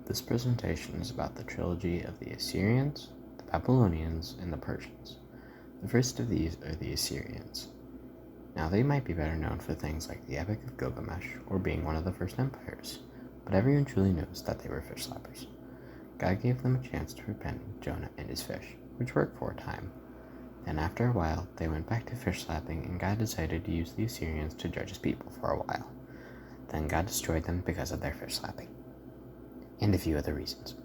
This presentation is about the trilogy of the Assyrians, the Babylonians, and the Persians. The first of these are the Assyrians. Now they might be better known for things like the Epic of Gilgamesh or being one of the first empires, but everyone truly knows that they were fish slappers. God gave them a chance to repent with Jonah and his fish, which worked for a time. Then after a while, they went back to fish slapping, and God decided to use the Assyrians to judge his people for a while. Then God destroyed them because of their fish slapping, and a few other reasons.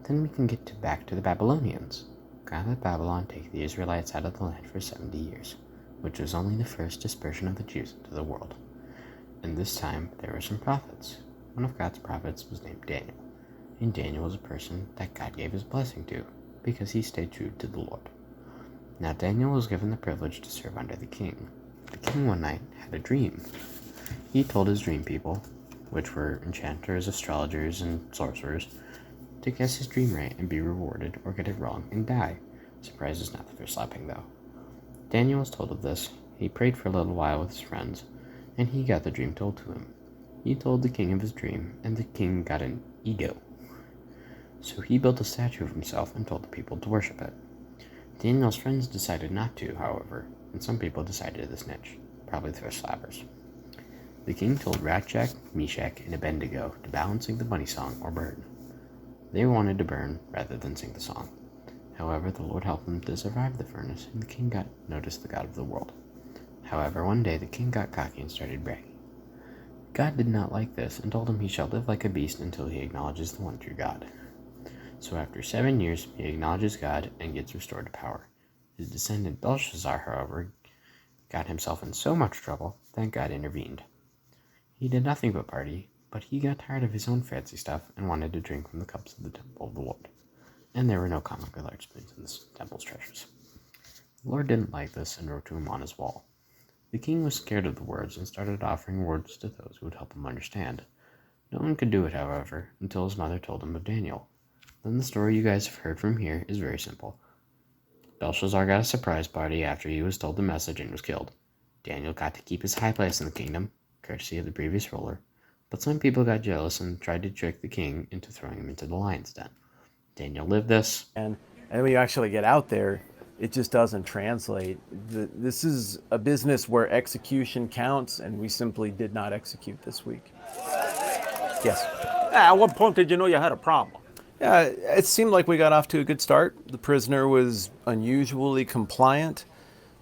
Then we can get back to the Babylonians. God let Babylon take the Israelites out of the land for 70 years, which was only the first dispersion of the Jews into the world. And this time, there were some prophets. One of God's prophets was named Daniel, and Daniel was a person that God gave his blessing to, because he stayed true to the Lord. Now Daniel was given the privilege to serve under the king. The king one night had a dream. He told his dream people, which were enchanters, astrologers, and sorcerers, to guess his dream right and be rewarded, or get it wrong and die. Surprise is not the fish slapping, though. Daniel was told of this. He prayed for a little while with his friends, and he got the dream told to him. He told the king of his dream, and the king got an ego. So he built a statue of himself and told the people to worship it. Daniel's friends decided not to, however, and some people decided to snitch, probably the fish slappers. The king told Shadrach, Meshach, and Abednego to balance sing the bunny song or burn. They wanted to burn rather than sing the song. However, the Lord helped them to survive the furnace, and the king got noticed the God of the world. However, one day the king got cocky and started bragging. God did not like this and told him he shall live like a beast until he acknowledges the one true God. So after 7 years, he acknowledges God and gets restored to power. His descendant Belshazzar, however, got himself in so much trouble that God intervened. He did nothing but party, but he got tired of his own fancy stuff and wanted to drink from the cups of the temple of the Lord. And there were no comically large spoons in the temple's treasures. The Lord didn't like this and wrote to him on his wall. The king was scared of the words and started offering words to those who would help him understand. No one could do it, however, until his mother told him of Daniel. Then the story you guys have heard from here is very simple. Belshazzar got a surprise party after he was told the message and was killed. Daniel got to keep his high place in the kingdom, courtesy of the previous ruler, but some people got jealous and tried to trick the king into throwing him into the lion's den. Daniel lived this. And when you actually get out there, it just doesn't translate. This is a business where execution counts, and we simply did not execute this week. Yes. At what point did you know you had a problem? Yeah, it seemed like we got off to a good start. The prisoner was unusually compliant,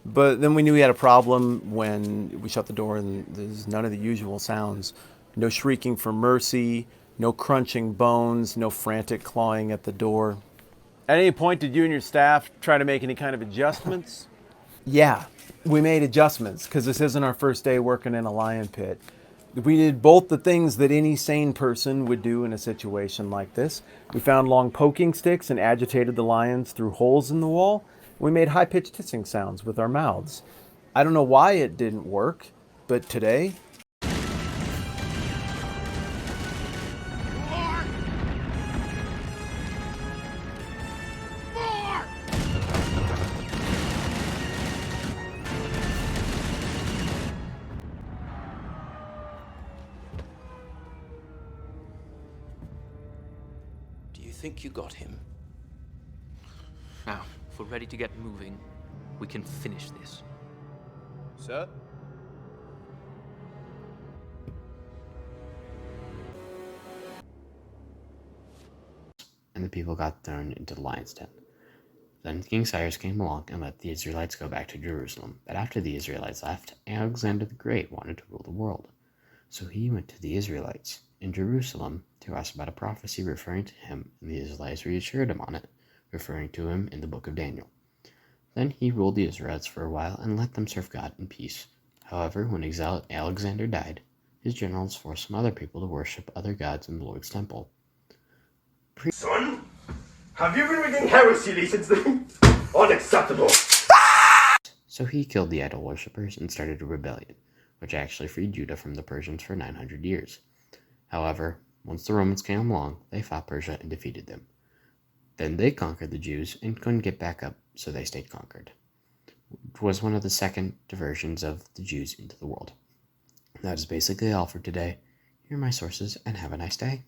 but then we knew we had a problem when we shut the door and there's none of the usual sounds. No shrieking for mercy, no crunching bones, no frantic clawing at the door. At any point, did you and your staff try to make any kind of adjustments? Yeah, we made adjustments because this isn't our first day working in a lion pit. We did both the things that any sane person would do in a situation like this. We found long poking sticks and agitated the lions through holes in the wall. We made high-pitched hissing sounds with our mouths. I don't know why it didn't work, but today, think you got him? Now, if we're ready to get moving, we can finish this. Sir? And the people got thrown into the lion's den. Then King Cyrus came along and let the Israelites go back to Jerusalem. But after the Israelites left, Alexander the Great wanted to rule the world. So he went to the Israelites in Jerusalem to ask about a prophecy referring to him, and the Israelites reassured him on it, referring to him in the book of Daniel. Then he ruled the Israelites for a while and let them serve God in peace. However, when Alexander died, his generals forced some other people to worship other gods in the Lord's temple. Son, have you been reading heresy recently? Unacceptable! So he killed the idol worshippers and started a rebellion, which actually freed Judah from the Persians for 900 years. However, once the Romans came along, they fought Persia and defeated them. Then they conquered the Jews and couldn't get back up, so they stayed conquered. It was one of the second diversions of the Jews into the world. That is basically all for today. Here are my sources, and have a nice day.